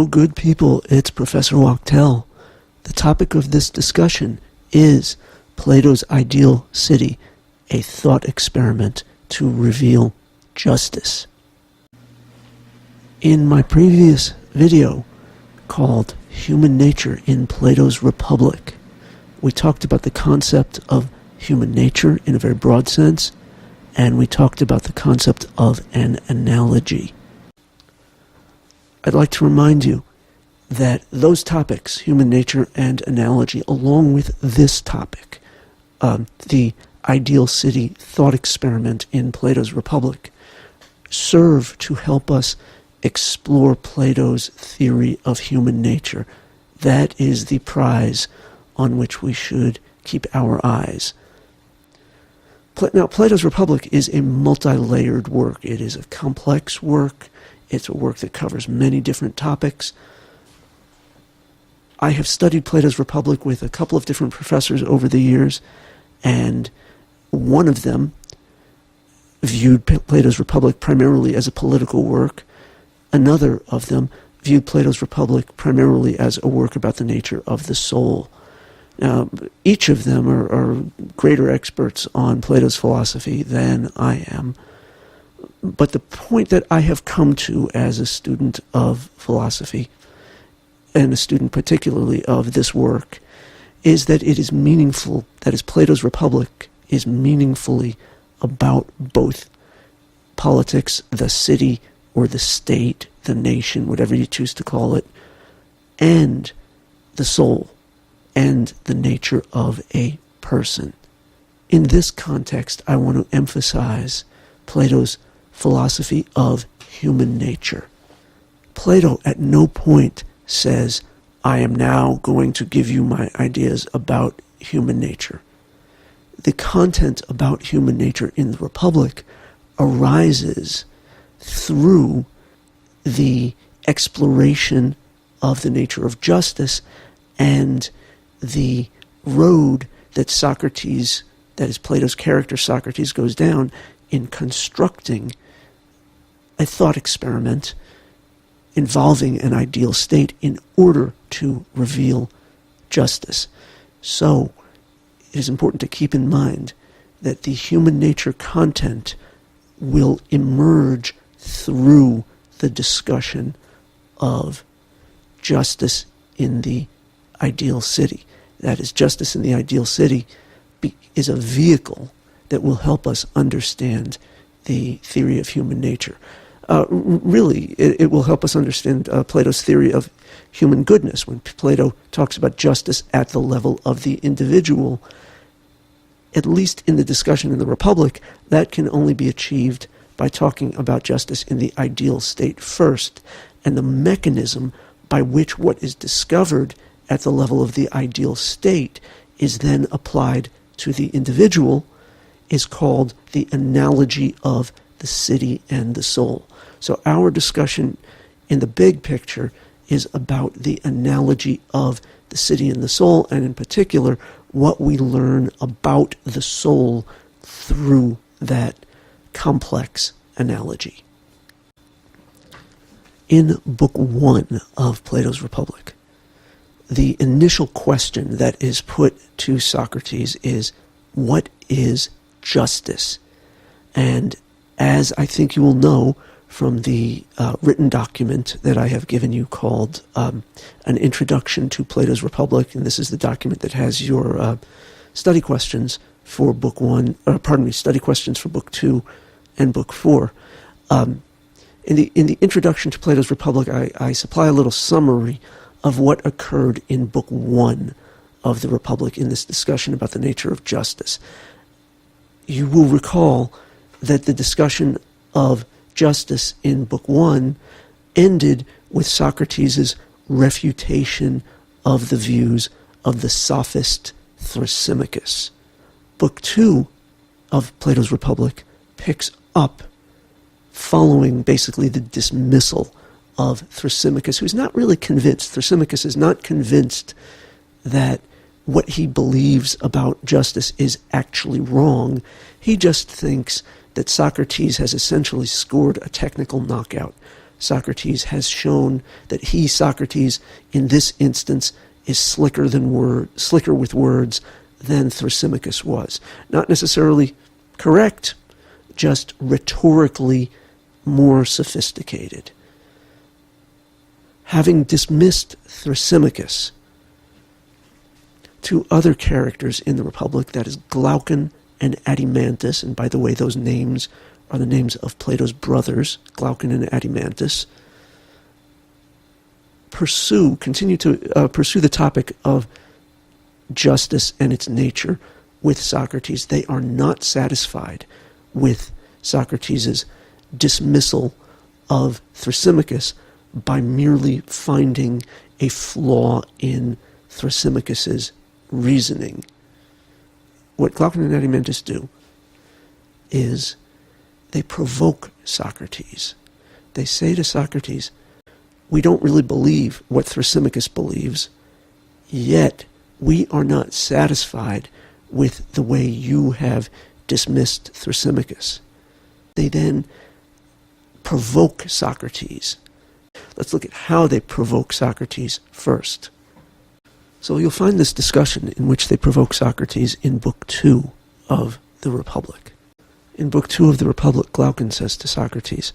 Hello, good people. It's Professor Wachtel. The topic of this discussion is Plato's ideal city, a thought experiment to reveal justice. In my previous video called Human Nature in Plato's Republic, we talked about the concept of human nature in a very broad sense, and we talked about the concept of an analogy. I'd like to remind you that those topics, human nature and analogy, along with this topic, the ideal city thought experiment in Plato's Republic, serve to help us explore Plato's theory of human nature. That is the prize on which we should keep our eyes. Now, Plato's Republic is a multi-layered work. It is a complex work. It's a work that covers many different topics. I have studied Plato's Republic with a couple of different professors over the years, and one of them viewed Plato's Republic primarily as a political work. Another of them viewed Plato's Republic primarily as a work about the nature of the soul. Now, each of them are greater experts on Plato's philosophy than I am. But the point that I have come to as a student of philosophy, and a student particularly of this work, is that it is meaningful, that is, Plato's Republic is meaningfully about both politics, the city, or the state, the nation, whatever you choose to call it, and the soul, and the nature of a person. In this context, I want to emphasize Plato's philosophy of human nature. Plato at no point says, I am now going to give you my ideas about human nature. The content about human nature in the Republic arises through the exploration of the nature of justice and the road that Socrates, that is Plato's character Socrates, goes down in constructing a thought experiment involving an ideal state in order to reveal justice. So it is important to keep in mind that the human nature content will emerge through the discussion of justice in the ideal city. That is, justice in the ideal city is a vehicle that will help us understand the theory of human nature. Really, it will help us understand Plato's theory of human goodness. When Plato talks about justice at the level of the individual, at least in the discussion in the Republic, that can only be achieved by talking about justice in the ideal state first. And the mechanism by which what is discovered at the level of the ideal state is then applied to the individual is called the analogy of the city and the soul. So our discussion in the big picture is about the analogy of the city and the soul, and in particular, what we learn about the soul through that complex analogy. In Book 1 of Plato's Republic, the initial question that is put to Socrates is, what is justice? And as I think you will know from the written document that I have given you called An Introduction to Plato's Republic, and this is the document that has your study questions for Book 1, study questions for Book 2 and Book 4. In the Introduction to Plato's Republic, I supply a little summary of what occurred in Book 1 of the Republic in this discussion about the nature of justice. You will recall that the discussion of justice in Book 1 ended with Socrates' refutation of the views of the sophist Thrasymachus. Book 2 of Plato's Republic picks up following basically the dismissal of Thrasymachus, who's not really convinced. Thrasymachus is not convinced that what he believes about justice is actually wrong. He just thinks that Socrates has essentially scored a technical knockout. Socrates has shown that he, Socrates, in this instance, is slicker with words than Thrasymachus was. Not necessarily correct, just rhetorically more sophisticated. Having dismissed Thrasymachus, two other characters in the Republic, that is Glaucon and Adimantus, and by the way, those names are the names of Plato's brothers, Glaucon and Adimantus, continue to pursue the topic of justice and its nature with Socrates. They are not satisfied with Socrates' dismissal of Thrasymachus by merely finding a flaw in Thrasymachus' reasoning. What Glaucon and Adimantus do is they provoke Socrates. They say to Socrates, we don't really believe what Thrasymachus believes, yet we are not satisfied with the way you have dismissed Thrasymachus. They then provoke Socrates. Let's look at how they provoke Socrates first. So you'll find this discussion in which they provoke Socrates in Book 2 of the Republic. In Book 2 of the Republic, Glaucon says to Socrates,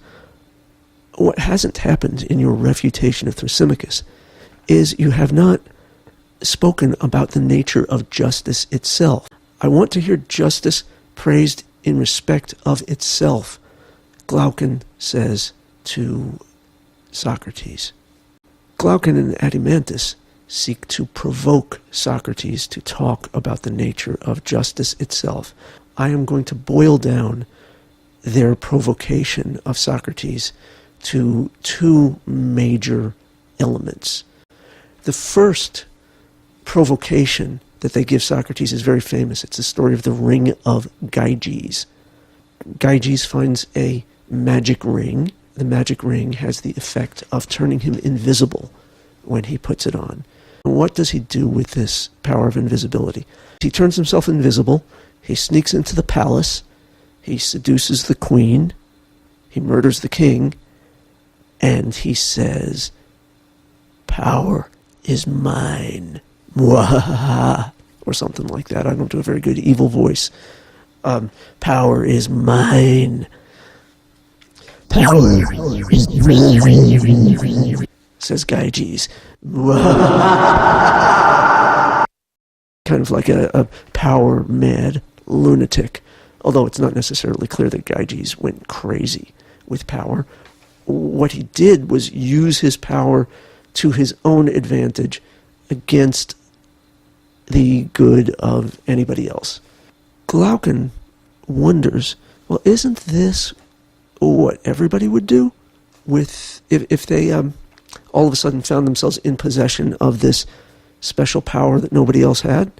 what hasn't happened in your refutation of Thrasymachus is you have not spoken about the nature of justice itself. I want to hear justice praised in respect of itself, Glaucon says to Socrates. Glaucon and Adimantus seek to provoke Socrates to talk about the nature of justice itself. I am going to boil down their provocation of Socrates to two major elements. The first provocation that they give Socrates is very famous. It's the story of the ring of Gyges. Gyges finds a magic ring. The magic ring has the effect of turning him invisible when he puts it on. And what does he do with this power of invisibility? He turns himself invisible, he sneaks into the palace, he seduces the queen, he murders the king, and he says, power is mine. Mwahaha, or something like that. I don't do a very good evil voice. Power is mine. Power is mine, says Gyges. Kind of like a power-mad lunatic, although it's not necessarily clear that Gyges went crazy with power. What he did was use his power to his own advantage against the good of anybody else. Glaucon wonders, well, isn't this what everybody would do with if they all of a sudden found themselves in possession of this special power that nobody else had?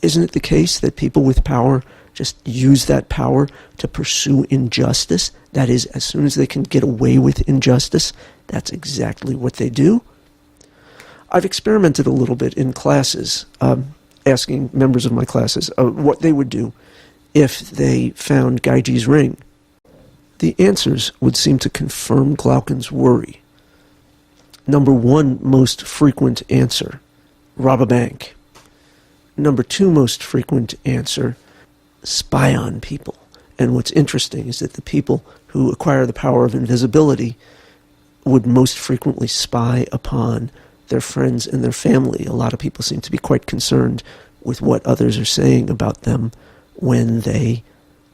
Isn't it the case that people with power just use that power to pursue injustice? That is, as soon as they can get away with injustice, that's exactly what they do. I've experimented a little bit in classes, asking members of my classes what they would do if they found Gyges' ring. The answers would seem to confirm Glaucon's worry. Number one most frequent answer, rob a bank. Number two most frequent answer, spy on people. And what's interesting is that the people who acquire the power of invisibility would most frequently spy upon their friends and their family. A lot of people seem to be quite concerned with what others are saying about them when they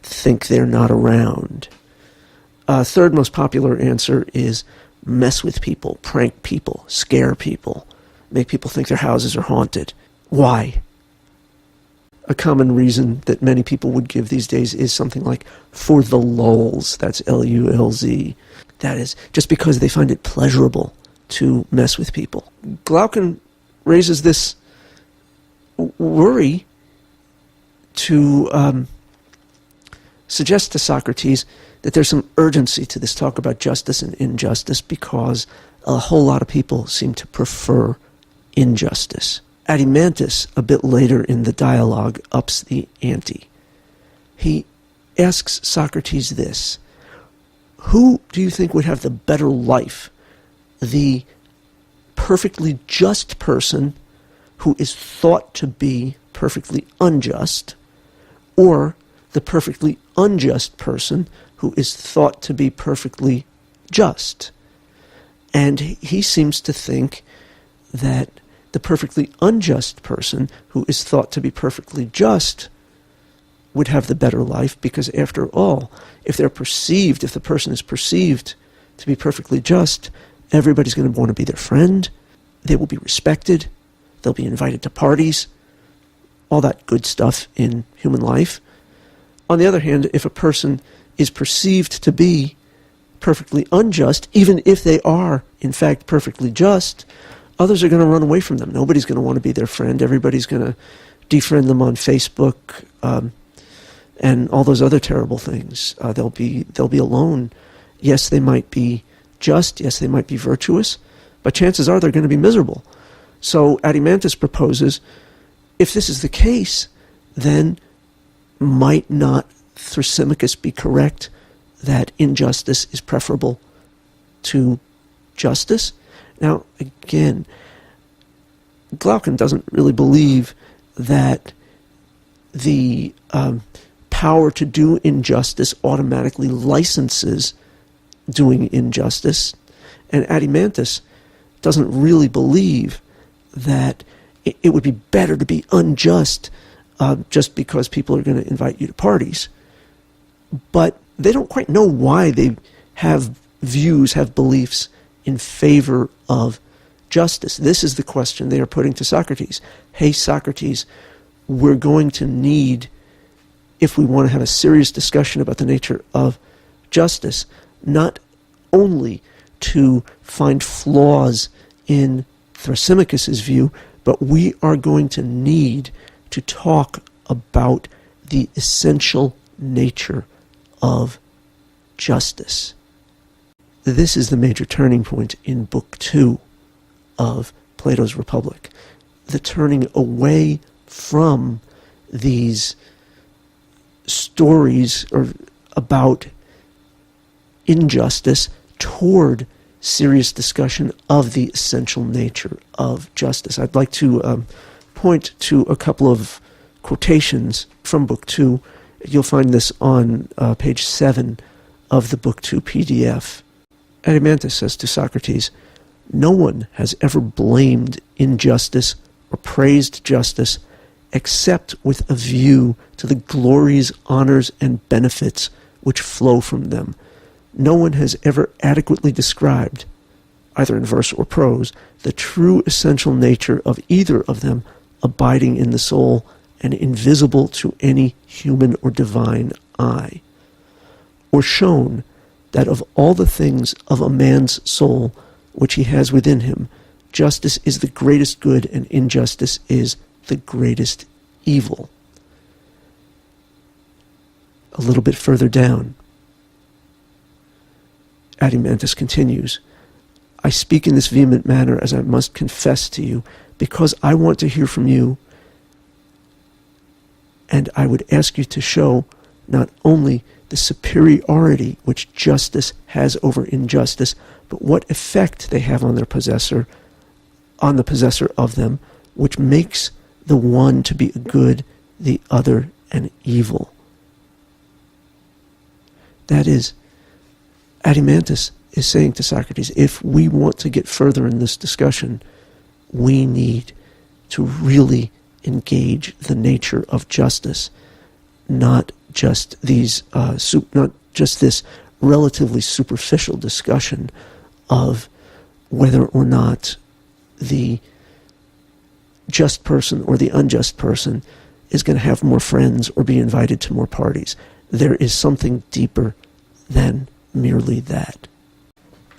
think they're not around. Third most popular answer is mess with people, prank people, scare people, make people think their houses are haunted. Why? A common reason that many people would give these days is something like, for the lulz. That's L-U-L-Z. That is, just because they find it pleasurable to mess with people. Glaucon raises this worry to suggest to Socrates that there's some urgency to this talk about justice and injustice because a whole lot of people seem to prefer injustice. Adimantus, a bit later in the dialogue, ups the ante. He asks Socrates this: Who do you think would have the better life? The perfectly just person who is thought to be perfectly unjust, or the perfectly unjust person who is thought to be perfectly just? And he seems to think that the perfectly unjust person who is thought to be perfectly just would have the better life, because after all, if the person is perceived to be perfectly just, everybody's going to want to be their friend, they will be respected, they'll be invited to parties, all that good stuff in human life. On the other hand, if a person is perceived to be perfectly unjust, even if they are, in fact, perfectly just, others are going to run away from them. Nobody's going to want to be their friend. Everybody's going to defriend them on Facebook, and all those other terrible things. They'll be alone. Yes, they might be just. Yes, they might be virtuous, but chances are they're going to be miserable. So Adimantus proposes, if this is the case, then might not Thrasymachus be correct that injustice is preferable to justice? Now, again, Glaucon doesn't really believe that the power to do injustice automatically licenses doing injustice, and Adimantus doesn't really believe that it would be better to be unjust just because people are going to invite you to parties. But they don't quite know why they have beliefs in favor of justice. This is the question they are putting to Socrates. Hey, Socrates, we're going to need, if we want to have a serious discussion about the nature of justice, not only to find flaws in Thrasymachus's view, but we are going to need to talk about the essential nature of justice. This is the major turning point in Book 2 of Plato's Republic. The turning away from these stories about injustice toward serious discussion of the essential nature of justice. I'd like to point to a couple of quotations from Book 2. You'll find this on page 7 of the Book 2 PDF. Adimantus says to Socrates, "No one has ever blamed injustice or praised justice except with a view to the glories, honors, and benefits which flow from them. No one has ever adequately described, either in verse or prose, the true essential nature of either of them abiding in the soul and invisible to any human or divine eye, or shown that of all the things of a man's soul which he has within him, justice is the greatest good and injustice is the greatest evil." A little bit further down, Adimantus continues, "I speak in this vehement manner as I must confess to you, because I want to hear from you, and I would ask you to show not only the superiority which justice has over injustice, but what effect they have on their possessor, on the possessor of them, which makes the one to be a good, the other an evil." That is, Adimantus is saying to Socrates, if we want to get further in this discussion, we need to really engage the nature of justice, not just this relatively superficial discussion of whether or not the just person or the unjust person is going to have more friends or be invited to more parties. There is something deeper than merely that.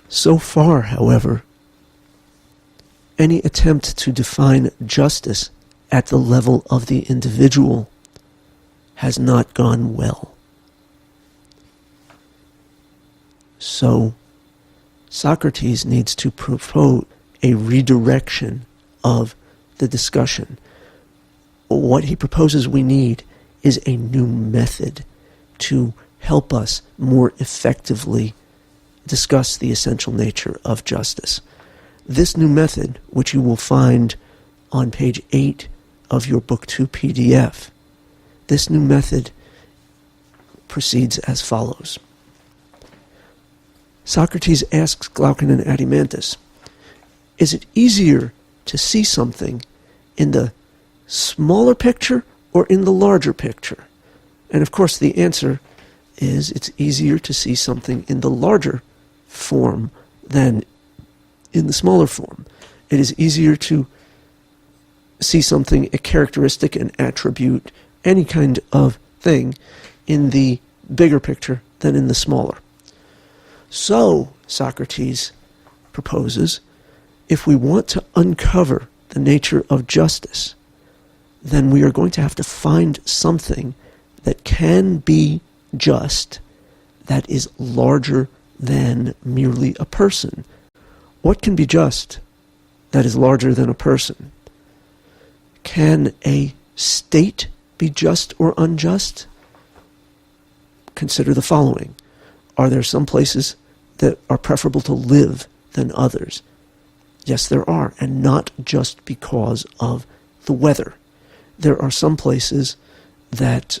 So far, however, any attempt to define justice at the level of the individual has not gone well. So Socrates needs to propose a redirection of the discussion. What he proposes we need is a new method to help us more effectively discuss the essential nature of justice. This new method, which you will find on page 8 of your Book 2 PDF, this new method proceeds as follows. Socrates asks Glaucon and Adeimantus, is it easier to see something in the smaller picture or in the larger picture? And of course the answer is it's easier to see something in the larger form than in the smaller form. It is easier to see something, a characteristic, an attribute, any kind of thing in the bigger picture than in the smaller. So, Socrates proposes, if we want to uncover the nature of justice, then we are going to have to find something that can be just, that is larger than merely a person. What can be just that is larger than a person? Can a state be just or unjust? Consider the following. Are there some places that are preferable to live than others? Yes, there are, and not just because of the weather. There are some places that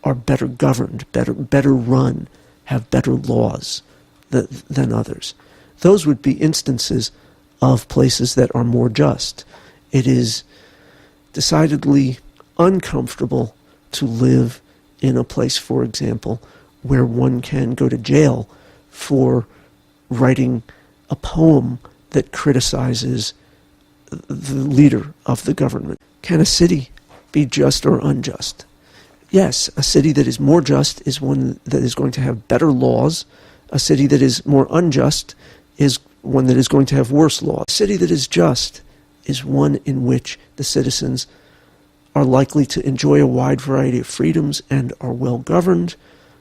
are better governed, better run, have better laws than others. Those would be instances of places that are more just. It is decidedly uncomfortable to live in a place, for example, where one can go to jail for writing a poem that criticizes the leader of the government. Can a city be just or unjust? Yes, a city that is more just is one that is going to have better laws. A city that is more unjust is one that is going to have worse laws. A city that is just is one in which the citizens are likely to enjoy a wide variety of freedoms and are well governed.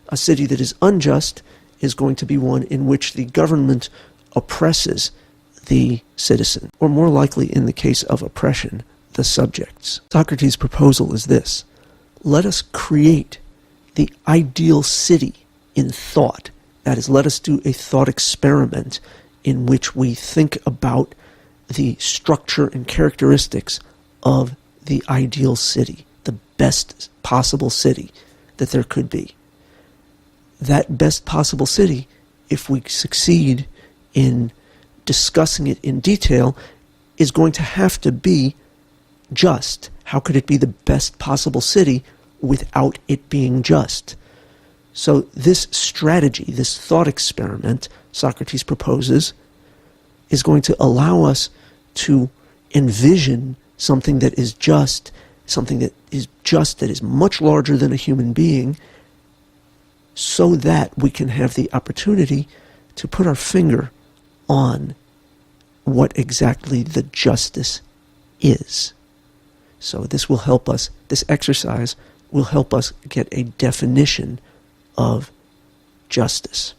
A city that is unjust is going to be one in which the government oppresses the citizen, or more likely in the case of oppression, the subjects. Socrates' proposal is this: let us create the ideal city in thought. That is, let us do a thought experiment in which we think about the structure and characteristics of the ideal city, the best possible city that there could be. That best possible city, if we succeed in discussing it in detail, is going to have to be just. How could it be the best possible city without it being just? So this strategy, this thought experiment Socrates proposes, is going to allow us to envision something that is just, that is much larger than a human being, so that we can have the opportunity to put our finger on what exactly the justice is. So this will help us, this exercise will help us get a definition of justice.